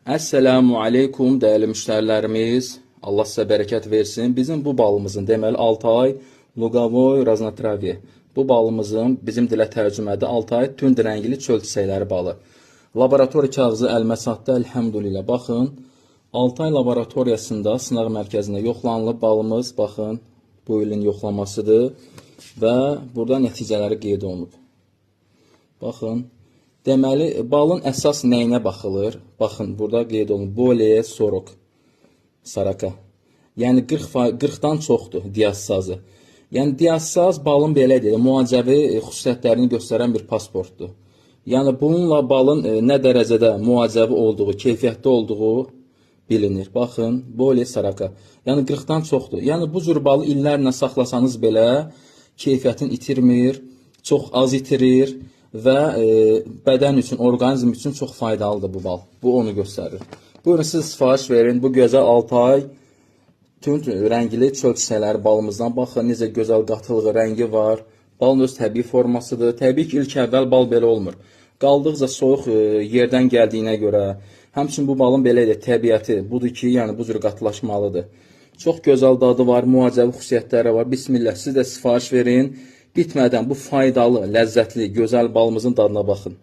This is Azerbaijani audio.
Esselamu aleykum dəyərli müştərilərimiz. Allah sizə bərəkət versin. Bizim bu balımızın deməli 6 ay Luqavoy raznotravye. Bu balımızın bizim dilə tərcümədə 6 ay tünd rəngli çöl çiçəkləri balı. Laboratoriya kağızı əlimə çatdı, əlhəmdülillah. Baxın, 6 ay laboratoriyasında sınaq mərkəzində yoxlanılıb balımız. Baxın, bu ilin yoxlamasıdır və burada nəticələri qeyd olunub. Baxın. Deməli, balın əsas nəyinə baxılır? Baxın, burada qeyd olunur. Boleye sorok, saraka. Yəni 40-dan çoxdur diazsazı. Yəni diazsaz balın belə deyil, müalicəvi xüsusiyyətlərini göstərən bir pasportdur. Yəni bununla balın nə dərəcədə müalicəvi olduğu, keyfiyyətli olduğu bilinir. Baxın, boleye saraka. Yəni 40-dan çoxdur. Yəni bu cür balı illərlə saxlasanız belə keyfiyyətini itirmir, çox az itirir. Və bədən üçün, orqanizm üçün çox faydalıdır bu bal. Bu onu göstərir. Buyurun, siz sifariş verin. Bu gözəl 6 ay tünd rəngli çöl çiçəkləri balımızdan. Baxın, necə gözəl qatılığı, rəngi var. Balın öz təbii formasıdır. Təbii ki, ilk əvvəl bal belə olmur. Qaldıqca soyuq yerdən gəldiyinə görə, həmçinin bu balın belə də təbiəti budur ki, yəni bu cür qatılaşmalıdır. Çox gözəl dadı var, müalicəvi xüsusiyyətləri var. Bismillah, siz də sifariş verin. Bitmədən bu faydalı, ləzzətli, gözəl balımızın dadına baxın.